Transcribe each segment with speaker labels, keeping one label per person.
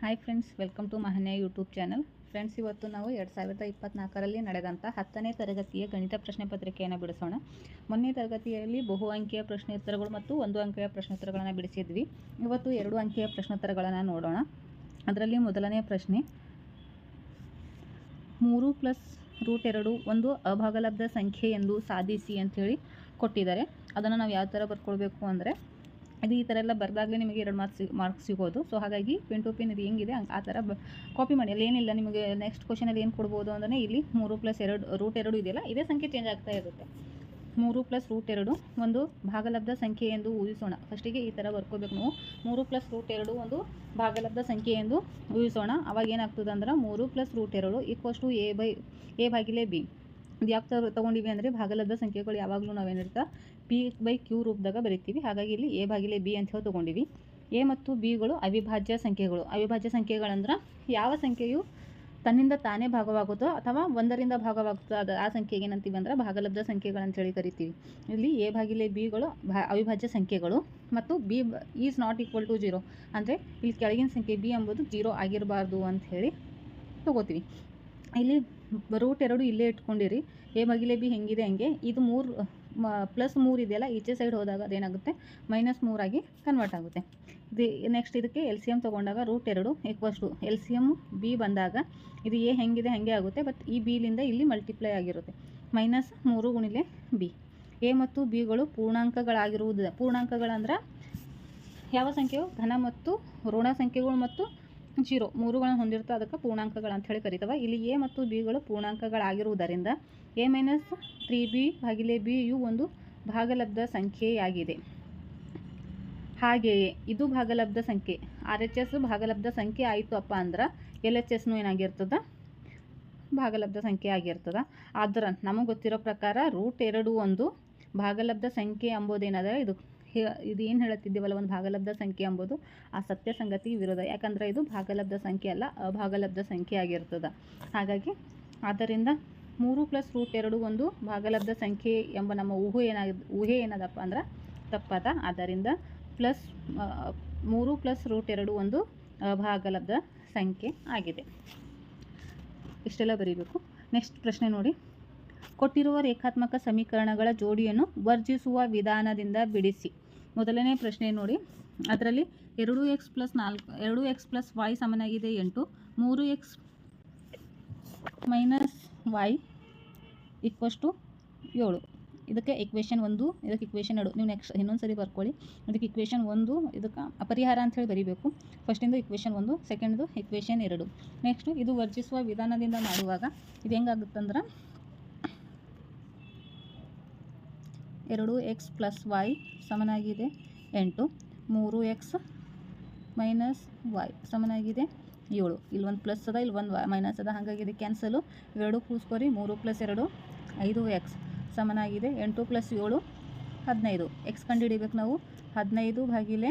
Speaker 1: Hi friends, welcome to Mahanya YouTube channel. Friends, ಇವತ್ತು ನಾವು 2024ರಲ್ಲಿ ನಡೆದಂಥ 10ನೇ ತರಗತಿಯ ಗಣಿತ ಪ್ರಶ್ನೆ ಪತ್ರಿಕೆಯನ್ನು ಬಿಡಿಸೋಣ. ಮೊನ್ನೆ ತರಗತಿಯಲ್ಲಿ ಬಹು ಅಂಕಿಯ ಪ್ರಶ್ನೋತ್ತರಗಳು ಮತ್ತು 1 ಅಂಕೆಯ ಪ್ರಶ್ನೋತ್ತರಗಳನ್ನು ಬಿಡಿಸಿದ್ವಿ. ಇವತ್ತು 2 ಅಂಕೆಯ ಪ್ರಶ್ನೋತ್ತರಗಳನ್ನು ನೋಡೋಣ. ಅದರಲ್ಲಿ ಮೊದಲನೇ ಪ್ರಶ್ನೆ, 3 + √2 ಒಂದು ಅಭಾಗಲಬ್ಧ ಸಂಖ್ಯೆ ಎಂದು ಸಾಧಿಸಿ ಅಂಥೇಳಿ ಕೊಟ್ಟಿದ್ದಾರೆ. ಅದನ್ನು ನಾವು ಯಾವ ಥರ ಬರ್ಕೊಳ್ಬೇಕು ಅಂದರೆ, ಇದು ಈ ಥರ ಎಲ್ಲ ಬರೆದಾಗಲೇ ನಿಮಗೆ 2 ಮಾರ್ಕ್ಸ್ ಸಿಗೋದು. ಸೊ ಹಾಗಾಗಿ ಪಿನ್ ಟು ಪಿನ್ ಇದು ಹೆಂಗಿದೆ ಆ ಥರ ಕಾಪಿ ಮಾಡಿ. ಅಲ್ಲಿ ಏನಿಲ್ಲ, ನಿಮಗೆ ನೆಕ್ಸ್ಟ್ ಕ್ವಶನಲ್ಲಿ ಏನು ಕೊಡ್ಬೋದು ಅಂದರೆ, ಇಲ್ಲಿ 3 + √2 ಇದೆಯಲ್ಲ, ಇದೇ ಸಂಖ್ಯೆ ಚೇಂಜ್ ಆಗ್ತಾ ಇರುತ್ತೆ. 3 + √2 ಒಂದು ಭಾಗಲಬ್ಧ ಸಂಖ್ಯೆ ಎಂದು ಊಹಿಸೋಣ. ಫಸ್ಟಿಗೆ ಈ ಥರ ಬರ್ಕೋಬೇಕು ನಾವು. 3 + √2 ಒಂದು ಭಾಗಲಬ್ಧ ಸಂಖ್ಯೆ ಎಂದು ಊಹಿಸೋಣ. ಅವಾಗ ಏನಾಗ್ತದೆ ಅಂದ್ರೆ, 3 + √2 = a/b. ಇದು ಯಾಕೆ ತೊಗೊಂಡಿವಿ ಅಂದರೆ, ಭಾಗಲಬ್ಧ ಸಂಖ್ಯೆಗಳು ಯಾವಾಗಲೂ ನಾವೇನಿರ್ತಾ p/q ರೂಪದಾಗ ಬರಿತೀವಿ. ಹಾಗಾಗಿ ಇಲ್ಲಿ a/b ಅಂತ ಹೇಳಿ ತೊಗೊಂಡಿವಿ. a ಮತ್ತು bಗಳು ಅವಿಭಾಜ್ಯ ಸಂಖ್ಯೆಗಳು. ಅವಿಭಾಜ್ಯ ಸಂಖ್ಯೆಗಳಂದ್ರೆ ಯಾವ ಸಂಖ್ಯೆಯು ತನ್ನಿಂದ ತಾನೇ ಭಾಗವಾಗುತ್ತೋ ಅಥವಾ ಒಂದರಿಂದ ಭಾಗವಾಗುತ್ತೋ ಆ ಸಂಖ್ಯೆಗೆ ಏನಂತೀವಿ ಅಂದ್ರೆ ಭಾಗಲಬ್ಧ ಸಂಖ್ಯೆಗಳಂತೇಳಿ ಕರಿತೀವಿ. ಇಲ್ಲಿ a/bಗಳು ಅವಿಭಾಜ್ಯ ಸಂಖ್ಯೆಗಳು ಮತ್ತು b is not equal to 0 ಅಂದರೆ ಇಲ್ಲಿ ಕೆಳಗಿನ ಸಂಖ್ಯೆ b ಎಂಬುದು 0 ಆಗಿರಬಾರ್ದು ಅಂತ ಹೇಳಿ ತೊಗೋತೀವಿ. ಇಲ್ಲಿ √2 ಇಲ್ಲೇ ಇಟ್ಕೊಂಡಿರಿ. a/b ಹೆಂಗಿದೆ ಹಂಗೆ. ಇದು +3 ಇದೆಯಲ್ಲ, ಈಚೆ ಸೈಡ್ ಹೋದಾಗ ಅದೇನಾಗುತ್ತೆ -3 ಆಗಿ ಕನ್ವರ್ಟ್ ಆಗುತ್ತೆ. ನೆಕ್ಸ್ಟ್ ಇದಕ್ಕೆ LCM ತೊಗೊಂಡಾಗ √2 LCM b ಬಂದಾಗ ಇದು a ಹೆಂಗಿದೆ ಹಾಗೆ ಆಗುತ್ತೆ. ಬಟ್ ಈ ಬಿಲಿಂದ ಇಲ್ಲಿ ಮಲ್ಟಿಪ್ಲೈ ಆಗಿರುತ್ತೆ. -3 × b. a ಮತ್ತು bಗಳು ಪೂರ್ಣಾಂಕಗಳಾಗಿರುವುದು. ಪೂರ್ಣಾಂಕಗಳಂದ್ರೆ ಯಾವ ಸಂಖ್ಯೆಯು ಧನ ಮತ್ತು ಋಣ ಸಂಖ್ಯೆಗಳು ಮತ್ತು 0 ಮೂರುಗಳನ್ನು ಹೊಂದಿರುತ್ತೆ, ಅದಕ್ಕೆ ಪೂರ್ಣಾಂಕಗಳು ಅಂತ ಹೇಳಿ ಕರಿತವೆ. ಇಲ್ಲಿ a ಮತ್ತು bಗಳು ಪೂರ್ಣಾಂಕಗಳಾಗಿರುವುದರಿಂದ a - 3b/b ಯು ಒಂದು ಭಾಗಲಬ್ಧ ಸಂಖ್ಯೆಯಾಗಿದೆ. ಹಾಗೆಯೇ ಇದು ಭಾಗಲಬ್ಧ ಸಂಖ್ಯೆ. RHS ಭಾಗಲಬ್ಧ ಸಂಖ್ಯೆ ಆಯಿತು ಅಪ್ಪ ಅಂದ್ರೆ LHSನೂ ಏನಾಗಿರ್ತದೆ, ಭಾಗಲಬ್ಧ ಸಂಖ್ಯೆ ಆಗಿರ್ತದೆ. ಆದ್ರೆ ನಮಗೆ ಗೊತ್ತಿರೋ ಪ್ರಕಾರ √2 ಒಂದು ಭಾಗಲಬ್ಧ ಸಂಖ್ಯೆ ಎಂಬುದೇನದ, ಇದು ಏನು ಹೇಳುತ್ತಿದ್ದೇವಲ್ಲ, ಒಂದು ಭಾಗಲಬ್ಧ ಸಂಖ್ಯೆ ಎಂಬುದು ಆ ಸತ್ಯ ಸಂಗತಿ ವಿರೋಧ. ಯಾಕಂದರೆ ಇದು ಭಾಗಲಬ್ಧ ಸಂಖ್ಯೆ ಅಲ್ಲ, ಅಭಾಗಲಬ್ಧ ಸಂಖ್ಯೆ ಆಗಿರ್ತದೆ. ಹಾಗಾಗಿ ಆದ್ದರಿಂದ 3 + √2 ಒಂದು ಭಾಗಲಬ್ಧ ಸಂಖ್ಯೆ ಎಂಬ ನಮ್ಮ ಊಹೆ ಏನದಪ್ಪ ಅಂದ್ರೆ ತಪ್ಪದ. ಆದ್ದರಿಂದ 3 + √2 ಒಂದು ಅಭಾಗಲಬ್ಧ ಸಂಖ್ಯೆ ಆಗಿದೆ. ಇಷ್ಟೆಲ್ಲ ಬರೀಬೇಕು. ನೆಕ್ಸ್ಟ್ ಪ್ರಶ್ನೆ ನೋಡಿ, ಕೊಟ್ಟಿರುವ ರೇಖಾತ್ಮಕ ಸಮೀಕರಣಗಳ ಜೋಡಿಯನ್ನು ವರ್ಜಿಸುವ ವಿಧಾನದಿಂದ ಬಿಡಿಸಿ. ಮೊದಲನೇ ಪ್ರಶ್ನೆ ನೋಡಿ, ಅದರಲ್ಲಿ 2x + y ಸಮನಾಗಿದೆ 8, 3x - y = 7. ಇದಕ್ಕೆ ಇಕ್ವೇಷನ್ 1, ಇದಕ್ಕೆ ಇಕ್ವೇಷನ್ 2. ನೀವು ನೆಕ್ಸ್ಟ್ ಇನ್ನೊಂದು ಸರಿ ಬರ್ಕೊಳ್ಳಿ. ಇದಕ್ಕೆ ಇಕ್ವೇಷನ್ 1, ಇದಕ್ಕೆ ಪರಿಹಾರ ಅಂತ ಹೇಳಿ ಬರೀಬೇಕು. ಫಸ್ಟಿಂದು ಇಕ್ವೇಷನ್ 1, ಸೆಕೆಂಡ್ದು ಇಕ್ವೇಷನ್ 2. ನೆಕ್ಸ್ಟು ಇದು ವರ್ಜಿಸುವ ವಿಧಾನದಿಂದ ಮಾಡುವಾಗ ಇದು ಹೆಂಗಾಗುತ್ತಂದ್ರೆ, 2x + y ಸಮನಾಗಿದೆ 8, 3x - y ಸಮನಾಗಿದೆ 7. ಇಲ್ಲಿ ಒಂದು ಪ್ಲಸ್ ಅದ, ಇಲ್ಲಿ ಒಂದು ಮೈನಸ್ ಅದ, ಹಾಗಾಗಿ ಇದು ಕ್ಯಾನ್ಸಲು. 2 ಕೂಸ್ಕೊರಿ. 3 + 2 5x ಸಮನಾಗಿದೆ 8 + 7 15. ಎಕ್ಸ್ ಕಂಡುಹಿಡಿಬೇಕು ನಾವು. 15/5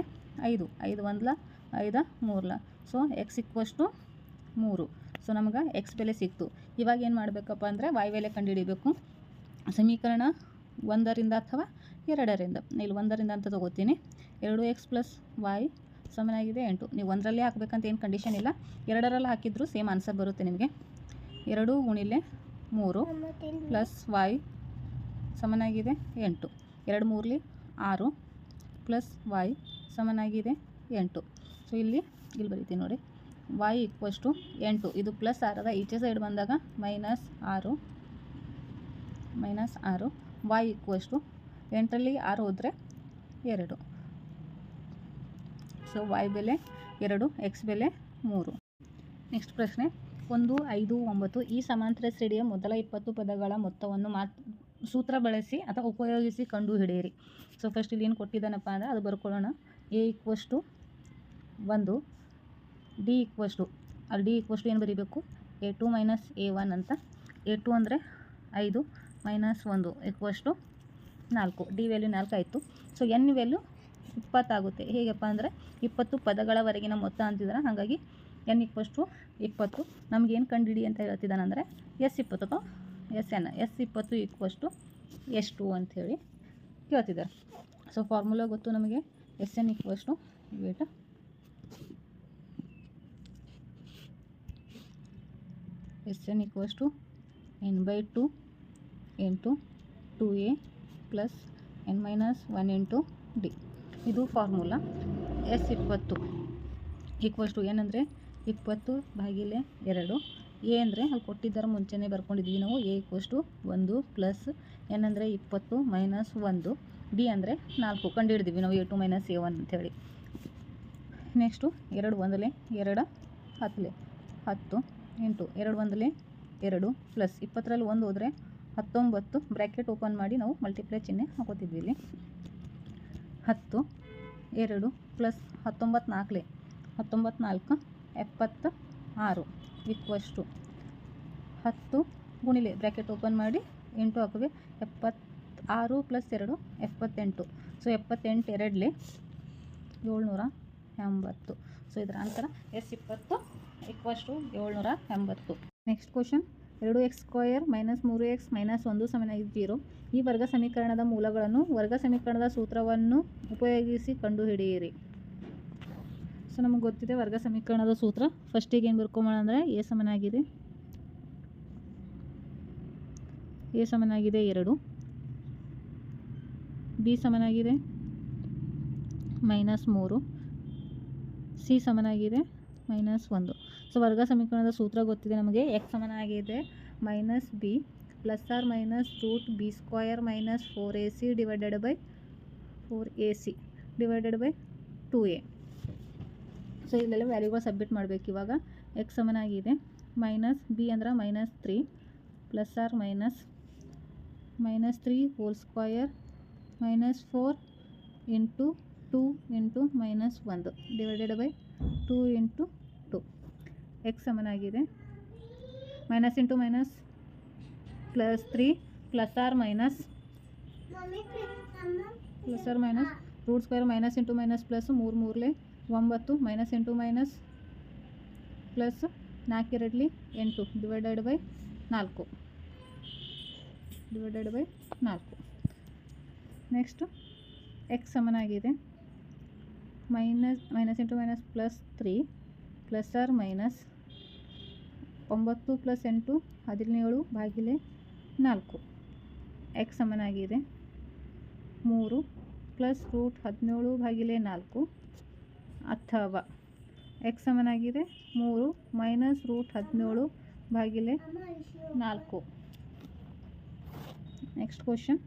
Speaker 1: 5 1 5 3. So x = 3. ಸೊ ನಮ್ಗೆ ಎಕ್ಸ್ ಬೆಲೆ ಸಿಕ್ತು. ಇವಾಗ ಏನು ಮಾಡಬೇಕಪ್ಪ ಅಂದರೆ y ಬೆಲೆ ಕಂಡುಹಿಡಿಬೇಕು. ಸಮೀಕರಣ 1ರಿಂದ ಅಥವಾ 2ರಿಂದ. ಇಲ್ಲಿ 1ರಿಂದ ಅಂತ ತೊಗೋತೀನಿ. 2x + y ಸಮನಾಗಿದೆ 8. ನೀವು 1ರಲ್ಲೇ ಹಾಕಬೇಕಂತ ಏನು ಕಂಡೀಷನ್ ಇಲ್ಲ, 2ರಲ್ಲಿ ಹಾಕಿದ್ರು ಸೇಮ್ ಆನ್ಸರ್ ಬರುತ್ತೆ ನಿಮಗೆ. 2 × 3 + y ಸಮನಾಗಿದೆ 8. 2 3 6 + y ಸಮನಾಗಿದೆ 8. ಸೊ ಇಲ್ಲಿ ಬರೀತೀನಿ ನೋಡಿ, y = 8. ಇದು +6 ಅದ, ಈಚೆ ಸೈಡ್ ಬಂದಾಗ -6 y = 8ರಲ್ಲಿ 6 ಹೋದರೆ 2. ಸೊ y ಬೆಲೆ 2, x ಬೆಲೆ 3. ನೆಕ್ಸ್ಟ್ ಪ್ರಶ್ನೆ, 1 5 9 ಈ ಸಮಾಂತರ ಶ್ರೇಣಿಯ ಮೊದಲ 20 ಪದಗಳ ಮೊತ್ತವನ್ನು ಸೂತ್ರ ಬಳಸಿ ಅಥವಾ ಉಪಯೋಗಿಸಿ ಕಂಡುಹಿಡಿಯಿರಿ. ಸೊ ಫಸ್ಟ್ ಇಲ್ಲಿ ಏನು ಕೊಟ್ಟಿದ್ದಾನಪ್ಪ ಅಂದರೆ ಅದು ಬರ್ಕೊಳ್ಳೋಣ. a = 1, d = ಏನು ಬರೀಬೇಕು, a2 - a1 ಅಂತ. a2 ಅಂದರೆ 5 - 1 = 4. ಡಿ ವ್ಯಾಲ್ಯೂ 4 ಆಯಿತು. ಸೊ n ವ್ಯಾಲ್ಯೂ 20 ಆಗುತ್ತೆ. ಹೇಗಪ್ಪ ಅಂದರೆ 20 ಪದಗಳವರೆಗಿನ ಮೊತ್ತ ಅಂತಿದ್ದಾರೆ. ಹಾಗಾಗಿ n = 20. ನಮಗೇನು ಕಂಡುಹಿಡಿ ಅಂತ ಹೇಳ್ತಿದ್ದಾನಂದರೆ S20 ಅಥವಾ SN. S20 = ಎಷ್ಟು ಅಂಥೇಳಿ ಕೇಳ್ತಿದ್ದಾರೆ. ಸೊ ಫಾರ್ಮುಲಾ ಗೊತ್ತು ನಮಗೆ. SN = wait Sn equals to n/2 into 2a plus n minus 1 into d. ಇದು formula. S20 equals to n ಅಂದರೆ 20/2, ಎ ಅಂದರೆ ಅಲ್ಲಿ ಕೊಟ್ಟಿದ್ದರ ಮುಂಚೆನೇ ಬರ್ಕೊಂಡಿದ್ವಿ ನಾವು. A equals to 1 plus n ಅಂದರೆ 20 ಮೈನಸ್ 1, ಡಿ ಅಂದರೆ 4 ಕಂಡು ಹಿಡಿದ್ವಿ ನಾವು a2 ಮೈನಸ್ a1 ಅಂಥೇಳಿ. ನೆಕ್ಸ್ಟು 2 1 2 10 10 ಇಂಟು 2 1 2 ಪ್ಲಸ್ 20ರಲ್ಲಿ 1 ಹೋದರೆ 19 ಬ್ರ್ಯಾಕೆಟ್ ಓಪನ್ ಮಾಡಿ ನಾವು ಮಲ್ಟಿಪ್ಲೈ ಚಿಹ್ನೆ ಹಾಕೋತಿದ್ವಿ ಇಲ್ಲಿ. 10 2 ಪ್ಲಸ್ 19 4 19 4 76 ಈಕ್ವಲ್ಸ್ ಟು 10 ಗುಣಿಲೆ ಬ್ರ್ಯಾಕೆಟ್ ಓಪನ್ ಮಾಡಿ ಇಂಟು ಹಾಕುವೆ 76 ಪ್ಲಸ್ 2 78. ಸೊ 78 2ಲೆ 780. ಸೊ ಇದರ ಅಂತರ S20 equals to 780. Next question, 2x² minus 3x minus 1 ಸಮನಾಗಿ 0. ಈ ವರ್ಗ ಸಮೀಕರಣದ ಮೂಲಗಳನ್ನು ವರ್ಗ ಸಮೀಕರಣದ ಸೂತ್ರವನ್ನು ಉಪಯೋಗಿಸಿ ಕಂಡುಹಿಡಿಯಿರಿ. ಸೊ ನಮಗೆ ಗೊತ್ತಿದೆ ವರ್ಗ ಸಮೀಕರಣದ ಸೂತ್ರ. ಫಸ್ಟಿಗೆ ಏನು ಬರ್ಕೊಂಬೋಣ ಅಂದರೆ ಎ ಸಮನಾಗಿದೆ 2, ಬಿ ಸಮನಾಗಿದೆ -3, ಸಿ ಸಮನಾಗಿದೆ -1. ಸೊ ವರ್ಗ ಸಮೀಕರಣದ ಸೂತ್ರ ಗೊತ್ತಿದೆ ನಮಗೆ. x ಸಮನಾಗಿದೆ -b plus or minus root b² minus 4ac divided by 2a. So ಇಲ್ಲೆಲ್ಲ ವ್ಯಾಲ್ಯೂಗಳು ಸಬ್ಮಿಟ್ ಮಾಡಬೇಕು. ಇವಾಗ x ಸಮನಾಗಿದೆ -b ಅಂದ್ರೆ -3 plus or minus -3 whole square minus 4 into 2 into -1 divided by 2 into 2. x ಸಮನಾಗಿದೆ minus into minus +3 plus or minus root square minus into minus plus 3 3 9 minus into minus plus 4 2 8 divided by 4. Next x ಸಮನಾಗಿದೆ minus into minus +3 plus or minus 9 plus 8 17/4. x ಸಮನಾಗಿದೆ 3 plus root 17/4 ಅಥವಾ x ಸಮನಾಗಿದೆ 3 minus root 17/4. Next question,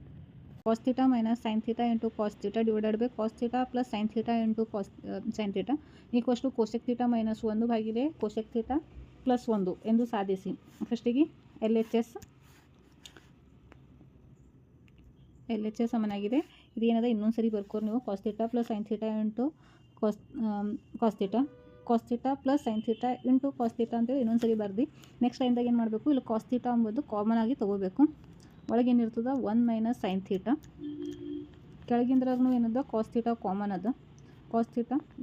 Speaker 1: cos θ minus sin θ into cos θ divided by cos θ plus sin θ into sin θ equals to cosec θ minus 1/cosec θ plus 1 ಎಂದು ಸಾಧಿಸಿ. ಫಸ್ಟಿಗೆ LHS ಸಮನಾಗಿದೆ. ಇದೇನದ ಇನ್ನೊಂದು ಸರಿ ಬರ್ಕೋರು ನೀವು. cos θ plus sin θ into cos θ plus sin θ into cos θ ಅಂತೇಳಿ ಇನ್ನೊಂದು ಸರಿ ಬರ್ದು ನೆಕ್ಸ್ಟ್ ಟೈಮ್ದಾಗ ಏನು ಮಾಡಬೇಕು, ಇಲ್ಲಿ cos θ ಅಂಬೋದು ಕಾಮನ್ ಆಗಿ ತೊಗೋಬೇಕು. ಒಳಗೇನಿರ್ತದ 1 ಮೈನಸ್ sin θ, ಕೆಳಗಿಂದ್ರಾಗೂ ಏನದ cos θ ಕಾಮನ್ ಅದ. cos θ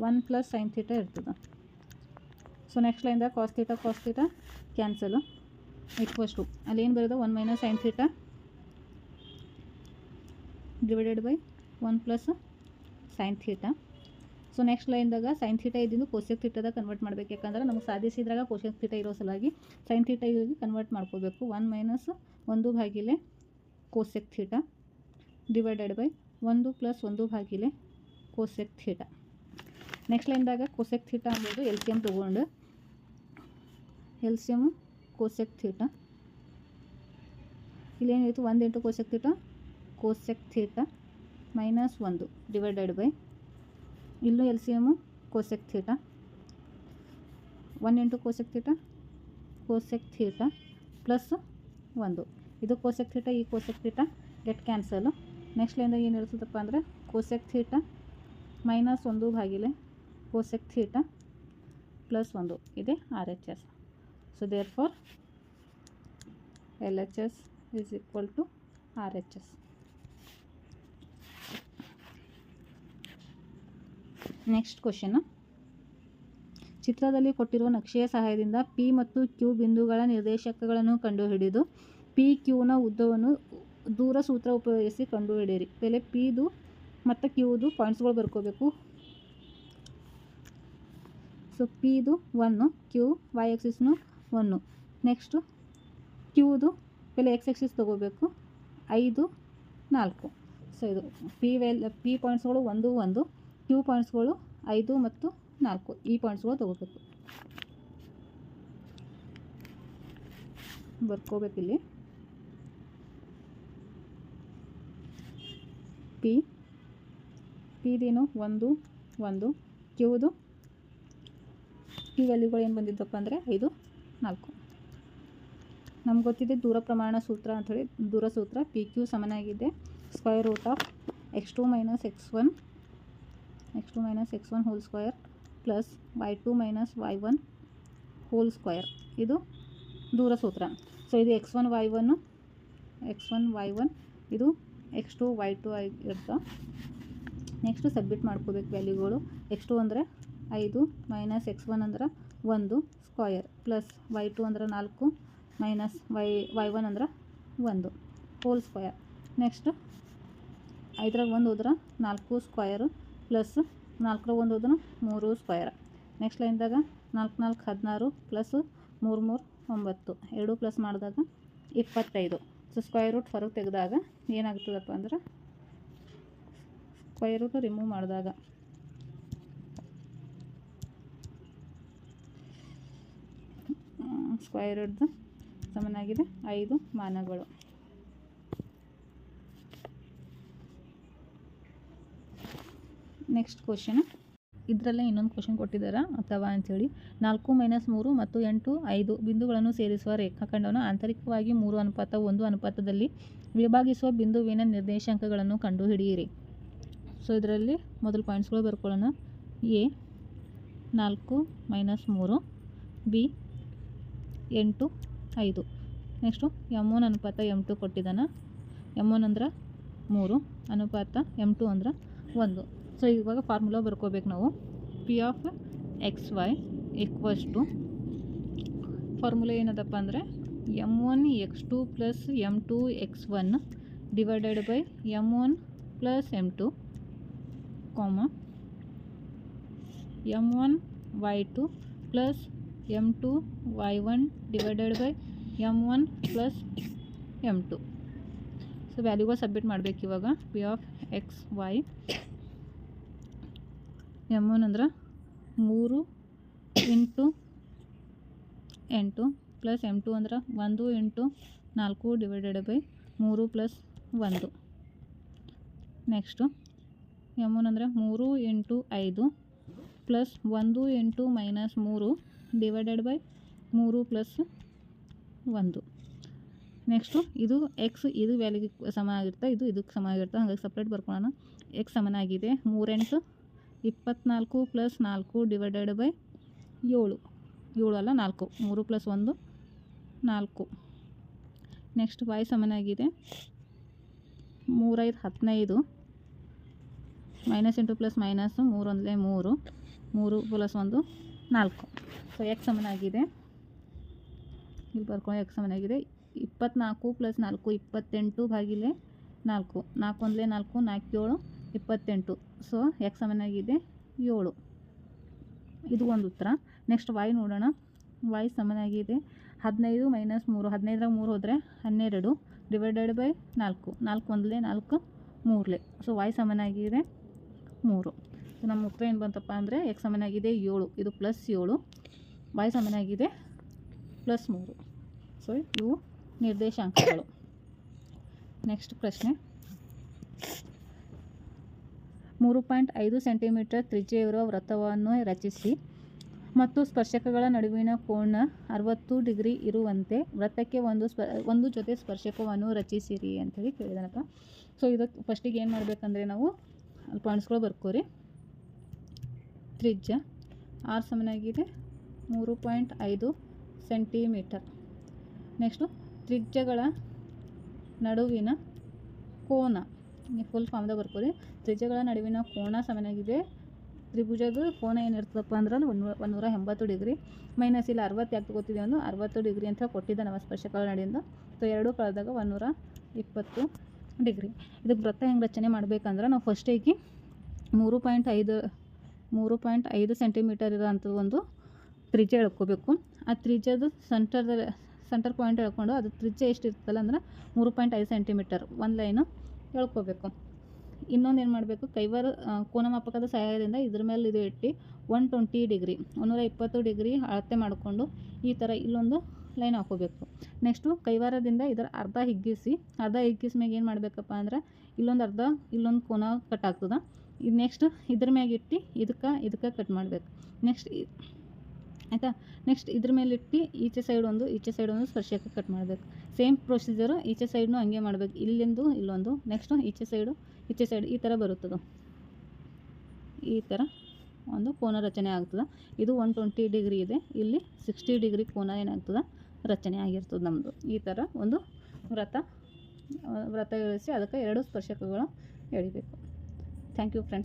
Speaker 1: 1 ಪ್ಲಸ್ sin θ ಇರ್ತದೆ. ಸೊ ನೆಕ್ಸ್ಟ್ ಲೈನ್ದಾಗ cos θ ಕ್ಯಾನ್ಸಲ್ ಈಕ್ವಲ್ಸ್ ಟು ಅಲ್ಲಿ ಏನು ಬರೋದು 1 minus sin θ divided by 1 plus sin θ. So next ಲೈನ್ದಾಗ sin θ ಇದ್ದಿದ್ದು cosec θ ಕನ್ವರ್ಟ್ ಮಾಡಬೇಕು. ಯಾಕಂದ್ರೆ ನಮಗೆ ಸಾಧಿಸಿದ್ರಾಗ cosec θ ಇರೋ ಸಲುವಾಗಿ sin θ ಇದ್ದಿದ್ದು ಕನ್ವರ್ಟ್ ಮಾಡ್ಕೋಬೇಕು. 1 minus 1/cosec θ divided by 1 plus 1/cosec θ. Next ಲೈನ್ದಾಗ cosec θ ಅಂಬೋದು LCM ತೊಗೊಂಡು LCM cosec θ ಇಲ್ಲೇನಿತ್ತು 1 into cosec θ minus 1 divided by ಇಲ್ಲೂ LCM cosec θ 1 into cosec θ plus 1. ಇದು cosec θ ಈ cosec θ ಗೆಟ್ ಕ್ಯಾನ್ಸಲ್. ನೆಕ್ಸ್ಟ್ ಲೈನ್ದಾಗ ಏನಿರ್ತದಪ್ಪ ಅಂದರೆ cosec θ ಮೈನಸ್ 1/cosec θ ಪ್ಲಸ್ 1 ಇದೆ RHS. So therefore LHS is equal to RHS. Next question, ಚಿತ್ರದಲ್ಲಿ ಕೊಟ್ಟಿರುವ ನಕ್ಷೆಯ ಸಹಾಯದಿಂದ P ಮತ್ತು Q ಬಿಂದುಗಳ ನಿರ್ದೇಶಕಗಳನ್ನು ಕಂಡುಹಿಡಿದು PQನ ಉದ್ದವನ್ನು ದೂರ ಸೂತ್ರ ಉಪಯೋಗಿಸಿ ಕಂಡುಹಿಡಿಯಿರಿ. ಬೆಲೆ Pದು ಮತ್ತು Qದು ಪಾಯಿಂಟ್ಸ್ಗಳು ಬರ್ಕೋಬೇಕು. ಸೊ Pದು 1, Q y ಆಕ್ಸಿಸ್ನು 1, ನೆಕ್ಸ್ಟು ಕ್ಯೂದು ಬೆಲೆ ಎಕ್ಸ್ ಎಕ್ಸಿಸ್ ತೊಗೋಬೇಕು 5 4. ಸೊ ಇದು ಪಿ ಪಾಯಿಂಟ್ಸ್ಗಳು 1 1, ಕ್ಯೂ ಪಾಯಿಂಟ್ಸ್ಗಳು 5 ಮತ್ತು 4 ಈ ಪಾಯಿಂಟ್ಸ್ಗಳು ತೊಗೋಬೇಕು. ಬರ್ಕೋಬೇಕಿಲ್ಲಿ ಪಿದೇನು 1 1, ಕ್ಯೂದು ವ್ಯಾಲ್ಯೂಗಳು ಏನು ಬಂದಿದ್ದಪ್ಪ ಅಂದರೆ 5 4. ನಮ್ಗೆ ಗೊತ್ತಿದೆ ದೂರ ಪ್ರಮಾಣ ಸೂತ್ರ ಅಂಥೇಳಿ. ದೂರ ಸೂತ್ರ ಪಿ ಕ್ಯೂ ಸಮನಾಗಿದೆ square root of x2 - x1 whole square plus y2 - y1 whole square. ಇದು ದೂರ ಸೂತ್ರ. ಸೊ ಇದು x1 y1 ಇದು x2 y2 ಆಗಿರುತ್ತೆ. ನೆಕ್ಸ್ಟು ಸಬ್ಮಿಟ್ ಮಾಡ್ಕೋಬೇಕು ವ್ಯಾಲ್ಯೂಗಳು. x2 ಅಂದರೆ 5 ಮೈನಸ್ x1 ಅಂದ್ರೆ 1 ಸ್ಕ್ವಯರ್ ಪ್ಲಸ್ y2 ಅಂದ್ರೆ 4 ಮೈನಸ್ y1 ಅಂದ್ರೆ 1 ಹೋಲ್ ಸ್ಕ್ವಯರ್. ನೆಕ್ಸ್ಟ್ 5ರಾಗ 1 ಹೋದ್ರೆ 4 ಸ್ಕ್ವಯರು ಪ್ಲಸ್ 4ರಾಗ 1 ಹೋದ್ರೆ 3 ಸ್ಕ್ವಯರ್. ನೆಕ್ಸ್ಟ್ ಲೈನ್ದಾಗ 4 4 16 ಪ್ಲಸ್ 3 3 9 2 ಪ್ಲಸ್ ಮಾಡಿದಾಗ 25. ಸೊ ಸ್ಕ್ವೇರ್ ರೂಟ್ ಹೊರಗೆ ತೆಗೆದಾಗ ಏನಾಗ್ತದಪ್ಪ ಅಂದ್ರೆ ಸ್ಕ್ವೇರ್ ರೂಟ್ ರಿಮೂವ್ ಮಾಡಿದಾಗ ಸ್ಕ್ವೇರ್ ರೂಟ್ದು ಸಮನಾಗಿದೆ 5 ಮಾನಗಳು. ನೆಕ್ಸ್ಟ್ ಕ್ವಶನ್, ಇದರಲ್ಲೇ ಇನ್ನೊಂದು ಕ್ವಶನ್ ಕೊಟ್ಟಿದ್ದಾರೆ ಅಥವಾ ಅಂಥೇಳಿ 4 - 3 ಮತ್ತು 8 5 ಬಿಂದುಗಳನ್ನು ಸೇರಿಸುವ ರೇಖಾಖಂಡವನ್ನು ಆಂತರಿಕವಾಗಿ 3:1 ಅನುಪಾತದಲ್ಲಿ ವಿಭಾಗಿಸುವ ಬಿಂದುವಿನ ನಿರ್ದೇಶಾಂಕಗಳನ್ನು ಕಂಡುಹಿಡಿಯಿರಿ. ಸೊ ಇದರಲ್ಲಿ ಮೊದಲು ಪಾಯಿಂಟ್ಸ್ಗಳು ಬರ್ಕೊಳ್ಳೋಣ. A 4 - 3, B 8 5. ನೆಕ್ಸ್ಟು m1 ಅನುಪಾತ m2 ಕೊಟ್ಟಿದ್ದಾನೆ. m1 ಅಂದ್ರೆ 3 ಅನುಪಾತ m2 ಅಂದ್ರೆ 1. ಸೊ ಇವಾಗ ಫಾರ್ಮುಲಾ ಬರ್ಕೋಬೇಕು ನಾವು. P of X Y equals to formula ಏನದಪ್ಪ ಅಂದರೆ m1 x2 plus m2 x1 divided by m1 plus m2 m1 y2 plus m2 y1 divided by m1 plus m2. So ವ್ಯಾಲ್ಯೂಗಳು submit ಮಾಡಬೇಕು ಇವಾಗ. P of X Y m1 ಅಂದ್ರೆ 3 into 8 plus m2 ಅಂದ್ರೆ 1 into 4 divided by 3 plus 1. Next m1 ಅಂದರೆ 3 into 5 plus 1 into minus 3 divided by 3 plus 1. Next ಇದು X ಇದು ವ್ಯಾಲ್ಯೂಗೆ ಸಮ ಆಗಿರುತ್ತೆ, ಇದು ಇದಕ್ಕೆ ಸಮ ಆಗಿರುತ್ತೆ. ಹಾಗಾಗಿ ಸಪ್ರೇಟ್ ಬರ್ಕೊಳ್ಳೋಣ. ಎಕ್ಸ್ ಸಮನಾಗಿದೆ 3 8 24 ಪ್ಲಸ್ 4 ಡಿವೈಡೆಡ್ ಬೈ 7 ಅಲ್ಲ 4 3 ಪ್ಲಸ್ 1 4. ನೆಕ್ಸ್ಟ್ ವೈ ಸಮನಾಗಿದೆ 3 5 15 minus into plus minus 3 1 3 3 plus 1 4. So X ಸಮನಾಗಿದೆ ಇಲ್ಲಿ ಬರ್ಕೊಂಡು ಎಕ್ಸ್ ಸಮನಾಗಿದೆ 24 ಪ್ಲಸ್ 4 28 ಭಾಗಿಲೆ 4 4 1 4 4 7 28. ಸೊ ಎಕ್ಸ್ ಸಮನಾಗಿದೆ 7. ಇದು ಒಂದು ಉತ್ತರ. ನೆಕ್ಸ್ಟ್ ವೈ ನೋಡೋಣ. ವೈ ಸಮನಾಗಿದೆ 15 ಮೈನಸ್ 3 15ರಾಗ 3 ಹೋದರೆ 12 ಡಿವೈಡೆಡ್ ಬೈ 4 4 1 4 3. ಸೊ ವೈ ಸಮನಾಗಿದೆ 3. ಸೊ ನಮ್ಮ ಉತ್ತರ ಏನು ಬಂತಪ್ಪ ಅಂದರೆ ಎಕ್ಸ್ ಸಮನಾಗಿದೆ 7, ಇದು ಪ್ಲಸ್ 7, ವೈ ಸಮನಾಗಿದೆ ಪ್ಲಸ್ 3. ಸೊ ಇವು ನಿರ್ದೇಶಾಂಕಗಳು. ನೆಕ್ಸ್ಟ್ ಪ್ರಶ್ನೆ, 3.5 ಸೆಂಟಿಮೀಟರ್ ತ್ರಿಜ್ಯವಿರುವ ವೃತ್ತವನ್ನು ರಚಿಸಿ ಮತ್ತು ಸ್ಪರ್ಶಕಗಳ ನಡುವಿನ ಕೋನ 60 ಡಿಗ್ರಿ ಇರುವಂತೆ ವೃತ್ತಕ್ಕೆ ಒಂದು ಜೊತೆ ಸ್ಪರ್ಶಕವನ್ನು ರಚಿಸಿರಿ ಅಂತೇಳಿ ಕೇಳಿದಾನಪ್ಪ. ಸೊ ಇದಕ್ಕೆ ಫಸ್ಟಿಗೆ ಏನು ಮಾಡಬೇಕಂದ್ರೆ ನಾವು ಅಲ್ಲಿ ಪಾಯಿಂಟ್ಸ್ಗಳು ಬರ್ಕೋರಿ. ತ್ರಿಜ್ಯ ಆರ್ ಸಮನಾಗಿದೆ 3.5 ಸೆಂಟಿಮೀಟರ್. ನೆಕ್ಸ್ಟು ತ್ರಿಜ್ಯಗಳ ನಡುವಿನ ಕೋನ ಫುಲ್ ಫಾರ್ಮ್ದಾಗ ಬರ್ಕೋರಿ. ತ್ರಿಜ್ಯಗಳ ನಡುವಿನ ಕೋನ ಸಮನಾಗಿದೆ ತ್ರಿಭುಜದ ಕೋನ ಏನಿರ್ತದಪ್ಪ ಅಂದ್ರೆ 180 ಡಿಗ್ರಿ ಮೈನಸ್ ಇಲ್ಲಿ 60 ಯಾಕೆ ತಗೋತಿದ್ದೀವಿ ಅಂದ್ರೆ 60 ಡಿಗ್ರಿ ಅಂತ ಕೊಟ್ಟಿದ್ದ ನಮ್ಮ ಸ್ಪರ್ಶಕಗಳ ನಡುವಿಂದ. So 2 ಕಳೆದಾಗ 120 degree. ಇದಕ್ಕೆ ವೃತ್ತ ಹೆಂಗೆ ರಚನೆ ಮಾಡಬೇಕಂದ್ರೆ ನಾವು ಫಸ್ಟಿಗೆ 3.5 ಸೆಂಟಿಮೀಟರ್ ಇರೋಂಥದ್ದು ಒಂದು ತ್ರಿಜ್ಯ ಹೇಳ್ಕೋಬೇಕು. ಆ ತ್ರಿಜ್ಯದ ಸೆಂಟರ್ ಪಾಯಿಂಟ್ ಹೇಳ್ಕೊಂಡು ಅದು ತ್ರಿಜ್ಯ ಎಷ್ಟು ಇರ್ತಲ್ಲ ಅಂದ್ರೆ 3.5 ಸೆಂಟಿಮೀಟರ್ ಒಂದು ಲೈನು ಹೇಳ್ಕೋಬೇಕು. ಇನ್ನೊಂದು ಏನು ಮಾಡಬೇಕು, ಕೈವಾರ ಕೋನಮಾಪಕದ ಸಹಾಯದಿಂದ ಇದ್ರ ಮೇಲೆ ಇದು ಇಟ್ಟು 120 ಡಿಗ್ರಿ 120 ಡಿಗ್ರಿ ಅಳತೆ ಮಾಡಿಕೊಂಡು ಈ ಥರ ಇಲ್ಲೊಂದು ಲೈನ್ ಹಾಕೋಬೇಕು. ನೆಕ್ಸ್ಟು ಕೈವಾರದಿಂದ ಇದರ ಅರ್ಧ ಹಿಗ್ಗಿಸಿ ಮ್ಯಾಗ ಏನು ಮಾಡಬೇಕಪ್ಪ ಅಂದ್ರೆ ಇಲ್ಲೊಂದು ಕೋನ ಕಟ್ ಆಗ್ತದೆ. ಇದು ನೆಕ್ಸ್ಟ್ ಇದ್ರ ಮ್ಯಾಗ ಇಟ್ಟು ಇದಕ್ಕೆ ಕಟ್ ಮಾಡಬೇಕು. ನೆಕ್ಸ್ಟ್ ಆಯಿತಾ, ನೆಕ್ಸ್ಟ್ ಇದ್ರ ಮೇಲೆ ಇಟ್ಟು ಈಚೆ ಸೈಡ್ ಒಂದು ಸ್ಪರ್ಶಕ ಕಟ್ ಮಾಡಬೇಕು. ಸೇಮ್ ಪ್ರೊಸೀಜರು ಈಚೆ ಸೈಡ್ನು ಹಂಗೆ ಮಾಡಬೇಕು. ಇಲ್ಲೊಂದು ನೆಕ್ಸ್ಟು ಈಚೆ ಸೈಡ್ ಈ ಥರ ಬರುತ್ತದೆ. ಈ ಥರ ಒಂದು ಕೋನ ರಚನೆ ಆಗ್ತದೆ. ಇದು 120 ಡಿಗ್ರಿ ಇದೆ, ಇಲ್ಲಿ 60 ಡಿಗ್ರಿ ಕೋನ ಏನಾಗ್ತದೆ ರಚನೆ ಆಗಿರ್ತದೆ ನಮ್ಮದು. ಈ ಥರ ಒಂದು ವೃತ್ತ ಇಳಿಸಿ ಅದಕ್ಕೆ 2 ಸ್ಪರ್ಶಕಗಳು ಎಳಿಬೇಕು. Thank you friends.